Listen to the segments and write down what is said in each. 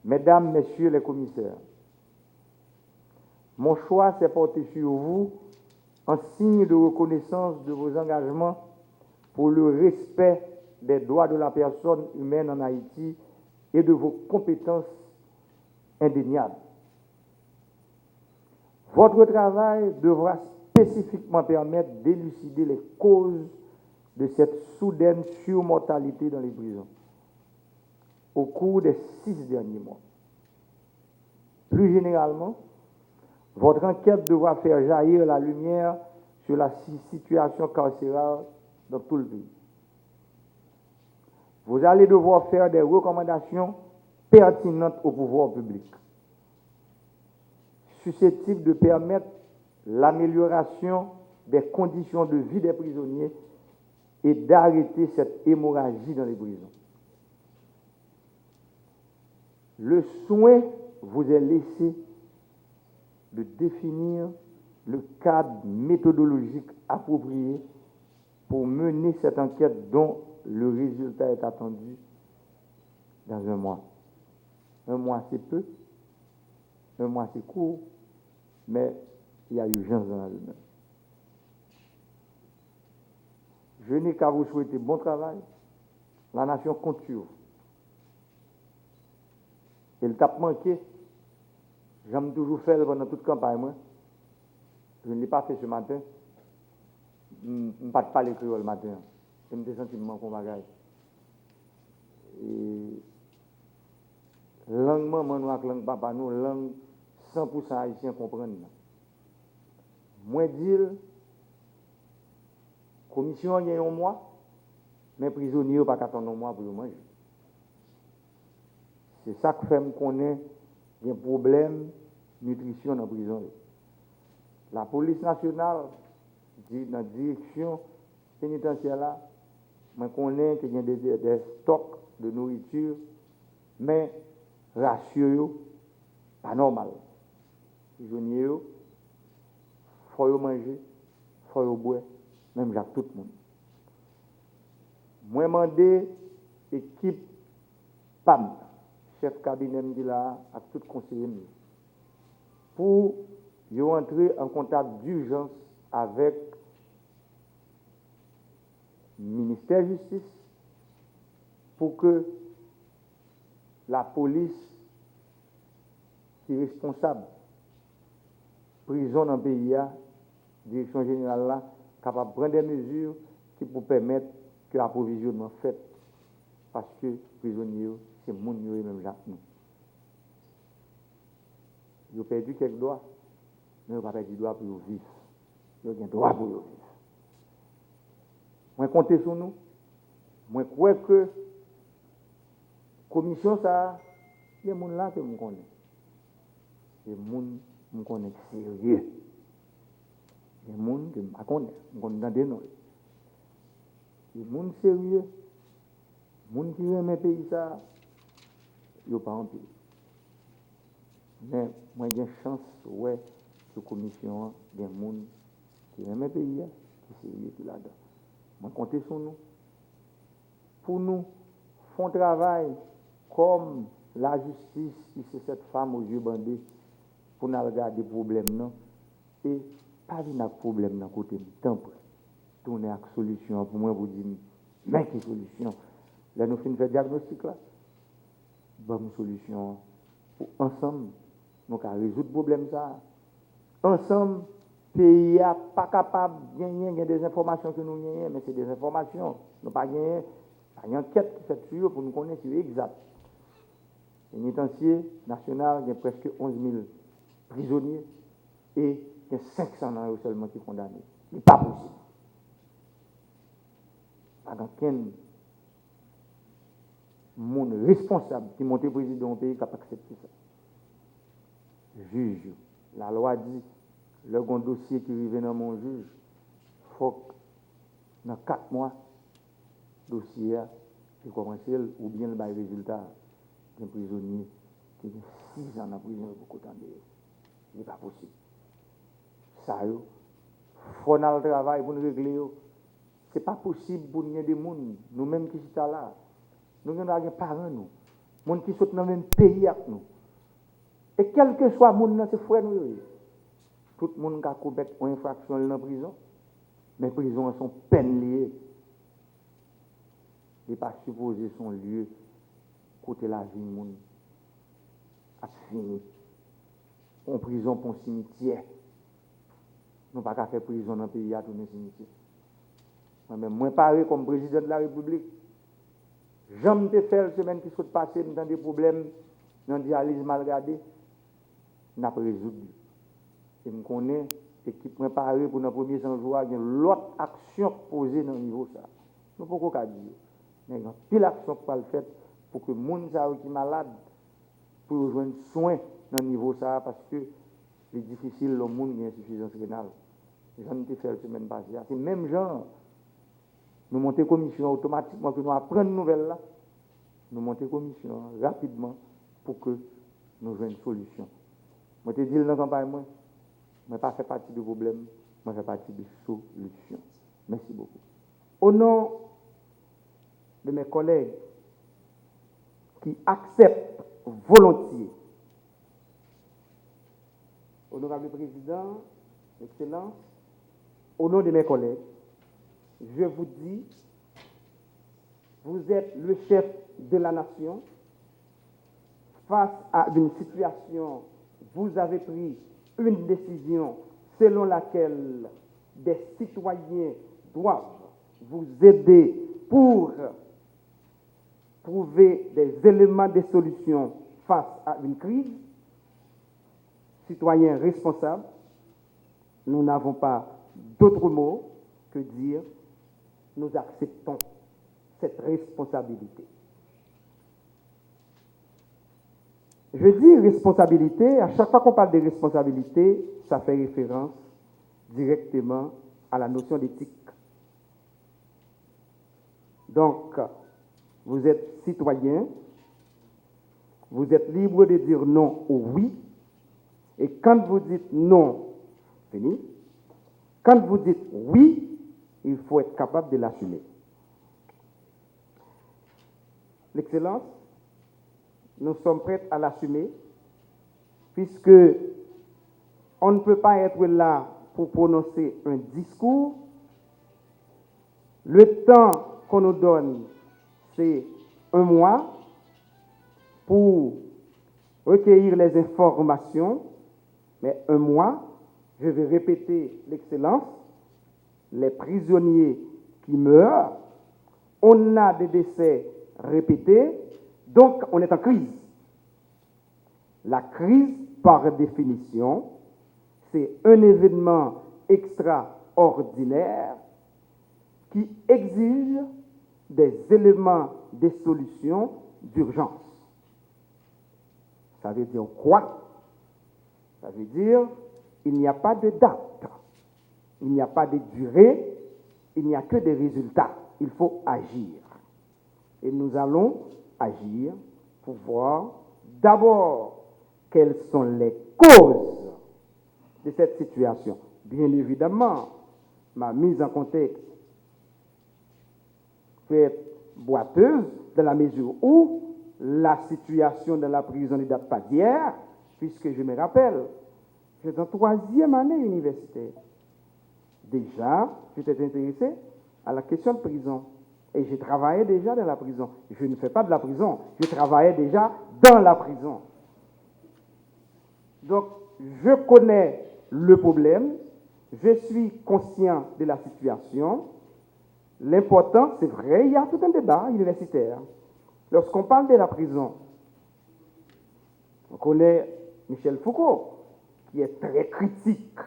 Mesdames, Messieurs les commissaires, mon choix s'est porté sur vous en signe de reconnaissance de vos engagements pour le respect des droits de la personne humaine en Haïti et de vos compétences indéniables. Votre travail devra spécifiquement permettre d'élucider les causes de cette soudaine surmortalité dans les prisons au cours des 6 derniers mois. Plus généralement, votre enquête devra faire jaillir la lumière sur la situation carcérale dans tout le pays. Vous allez devoir faire des recommandations pertinentes au pouvoir public, susceptibles de permettre l'amélioration des conditions de vie des prisonniers et d'arrêter cette hémorragie dans les prisons. Le soin vous est laissé de définir le cadre méthodologique approprié pour mener cette enquête dont le résultat est attendu dans un mois. Un mois, c'est peu. Un mois, c'est court. Mais il y a urgence dans la domaine. Je n'ai qu'à vous souhaiter bon travail. La nation compte sur vous. Et le tape manqué, j'aime toujours faire pendant toute campagne. Moi. Je ne l'ai pas fait ce matin. Je ne parle pas l'écrire le matin. Je me sens qu'on bagaille. Et langue maman nous avec langue papa nous, langue 100% haïtien comprendre. Moi dire commission il y a un mois, mais prisonniers pas attendre un mois pour manger. C'est ça que fait me connaître des problèmes de nutrition dans la prison. La police nationale dans la direction pénitentiaire là, je connais qu'il y a des stocks de nourriture, mais ratio pas normal. Les prisonniers, il faut manger, il faut boire, même avec tout le monde. Moi, je demande l'équipe PAM, chef cabinet de là, avec tout conseiller, pour entrer en contact d'urgence avec le ministère de la Justice pour que la police qui est responsable prison dans le pays, direction générale là, capable de prendre des mesures qui pour permettre que l'approvisionnement fait parce que les prisonniers, c'est le monde même Jacques nous. Ils ont perdu quelques droits, mais ils n'ont pas perdu droit pour vivre. Ils ont un droit pour vivre. Moi, comptez sur nous. Moi, je crois que la commission, ça, il y a des gens là que je connais. Il y a des gens que je connais sérieux. Il y a des gens que je connais. Je connais dans des noms. Il y a des gens sérieux. Les gens qui aiment le pays, ça, ils n'ont pas en pays. Mais moi, j'ai une chance, ouais, que la commission, des gens qui aiment le pays, qui sont sérieux là-dedans. Moi, comptez sur nous. Pour nous, font travail comme la justice, qui c'est cette femme aux yeux bandés, pour nous regarder les problèmes, non? Et pas venir avec problème dans le côté du temps. Tourner avec solution. Pour moi, vous dites, mais quelle solution? Là, nous finissons le diagnostic là. Bonne solution. Pour ensemble, nous allons résoudre le problème ça. Ensemble, le pays n'est pas capable de gagner des informations que nous gagnons, mais c'est des informations. Nous pas gagné. Il y a une enquête qui fait sur pour nous connaître exact. Le pénitencier national, il y a presque 11 000 prisonniers et il y a 500 ans seulement qui sont condamnés. Ce n'est pas possible. Pas aucun monde responsable qui monte président du pays qui n'a pas accepté ça. Juge, la loi dit, le grand dossier qui arrive dans mon juge, il faut que dans 4 mois, le dossier a commencé ou bien le résultat d'un prisonnier qui a 6 ans en prison pour condamner. Ce n'est pas possible. Ça, il faut faire le travail pour nous régler. Ce n'est pas possible pour nous des gens, nous-mêmes qui sommes là. Nous avons des parents, nous. Monde qui sont dans le même pays avec nous. Et quel que soit le monde, c'est frère nous. Tout le monde qui a commis une infraction dans la prison, mais les prisons sont peine liées. Il n'est pas supposé son lieu côté la vie du monde a fini. En prison pour un cimetière. Nous ne pouvons pas faire prison dans le pays à tourner cimetière. Moi, pareil comme président de la République, j'aime te faire la semaine qui sont passée dans des problèmes, dans la dialyse mal gardée, n'a pas résolu. Et je connais l'équipe préparée pour nos premiers 100 jours, il y a l'autre action posée dans le niveau ça. Nous ne pouvons pas dire. Mais il y a pile action qui va faire pour que les gens qui sont malades puissent rejoindre soin dans le niveau ça, parce que c'est difficile, le monde qui a insuffisance rénale. J'en ai fait la semaine passée. C'est le même genre. Nous montons commission automatiquement, que nous apprenons une nouvelle là. Nous montons commission rapidement pour que nous ayons une solution. Moi, je te dis dans la campagne, moi, je ne fais pas partie du problème, moi, je fais partie de la solution. Merci beaucoup. Au nom de mes collègues qui acceptent volontiers, Honorable Président, Excellence, au nom de mes collègues, je vous dis, vous êtes le chef de la nation. Face à une situation, vous avez pris une décision selon laquelle des citoyens doivent vous aider pour trouver des éléments de solution face à une crise. Citoyens responsables, nous n'avons pas d'autre mot que dire nous acceptons cette responsabilité. Je dis responsabilité, à chaque fois qu'on parle de responsabilité, ça fait référence directement à la notion d'éthique. Donc, vous êtes citoyen, vous êtes libre de dire non ou oui, et quand vous dites non, fini. Quand vous dites oui, il faut être capable de l'assumer. L'Excellence, nous sommes prêts à l'assumer, puisque on ne peut pas être là pour prononcer un discours. Le temps qu'on nous donne, c'est 1 mois pour recueillir les informations, mais 1 mois, je vais répéter l'Excellence, les prisonniers qui meurent, on a des décès répétés, donc on est en crise. La crise, par définition, c'est un événement extraordinaire qui exige des éléments de solution d'urgence. Ça veut dire quoi? Ça veut dire il n'y a pas de date, il n'y a pas de durée, il n'y a que des résultats. Il faut agir. Et nous allons agir pour voir d'abord quelles sont les causes de cette situation. Bien évidemment, ma mise en contexte peut être boiteuse dans la mesure où la situation de la prison ne date pas d'hier, puisque je me rappelle, j'étais en 3e année universitaire. Déjà, j'étais intéressé à la question de prison. Et je travaillais déjà dans la prison. Je ne fais pas de la prison, je travaillais déjà dans la prison. Donc, je connais le problème, je suis conscient de la situation. L'important, c'est vrai, il y a tout un débat universitaire. Lorsqu'on parle de la prison, on connaît Michel Foucault, qui est très critique,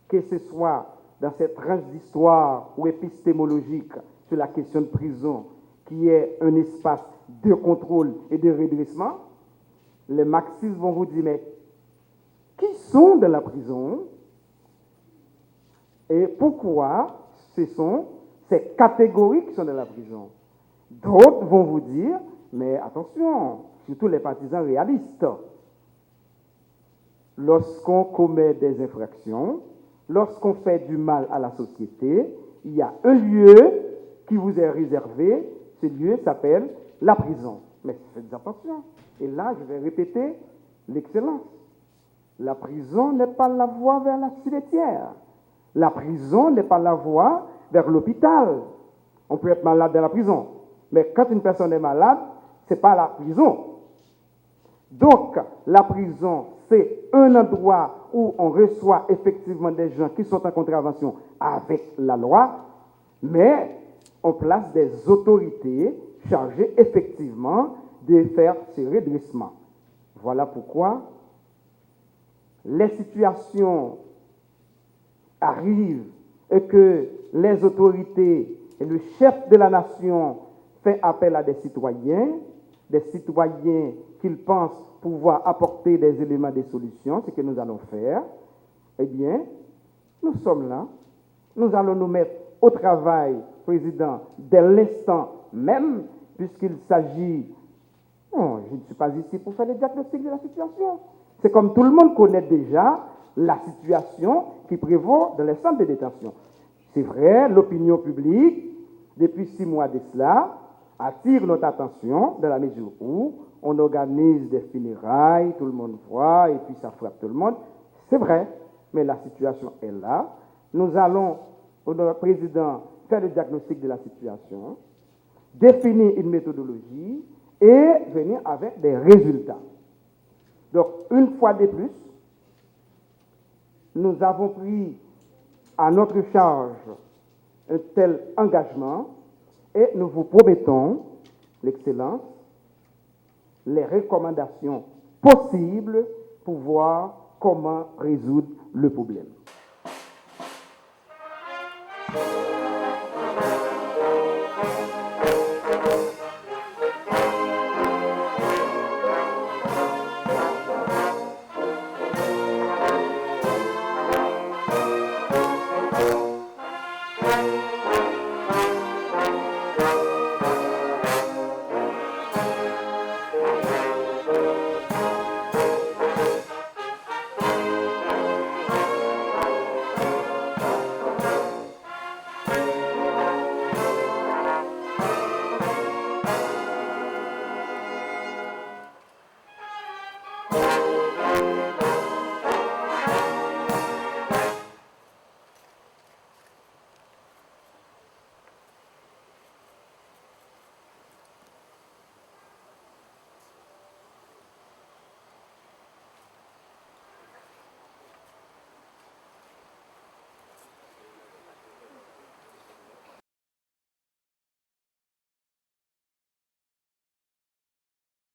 que ce soit dans cette tranche d'histoire ou épistémologique sur la question de prison, qui est un espace de contrôle et de redressement. Les marxistes vont vous dire, mais qui sont dans la prison et pourquoi ce sont ces catégories qui sont dans la prison? D'autres vont vous dire, mais attention, surtout les partisans réalistes, lorsqu'on commet des infractions, lorsqu'on fait du mal à la société, il y a un lieu qui vous est réservé, ce lieu s'appelle la prison. Mais faites attention. Et là, je vais répéter l'excellence. La prison n'est pas la voie vers la cimetière. La prison n'est pas la voie vers l'hôpital. On peut être malade dans la prison. Mais quand une personne est malade, ce n'est pas la prison. Donc, la prison, c'est un endroit où on reçoit effectivement des gens qui sont en contravention avec la loi, mais on place des autorités chargées effectivement de faire ce redressement. Voilà pourquoi les situations arrivent et que les autorités et le chef de la nation fait appel à des citoyens qu'ils pensent pouvoir apporter des éléments de solution, ce que nous allons faire, eh bien, nous sommes là. Nous allons nous mettre au travail, Président, dès l'instant même, puisqu'il s'agit... Oh, je ne suis pas ici pour faire le diagnostic de la situation. C'est comme tout le monde connaît déjà la situation qui prévaut dans les centres de détention. C'est vrai, l'opinion publique, depuis 6 mois de cela, attire notre attention dans la mesure où on organise des funérailles, tout le monde voit, et puis ça frappe tout le monde. C'est vrai, mais la situation est là. Nous allons, notre président, faire le diagnostic de la situation, définir une méthodologie et venir avec des résultats. Donc, une fois de plus, nous avons pris à notre charge un tel engagement et nous vous promettons, l'Excellence, les recommandations possibles pour voir comment résoudre le problème.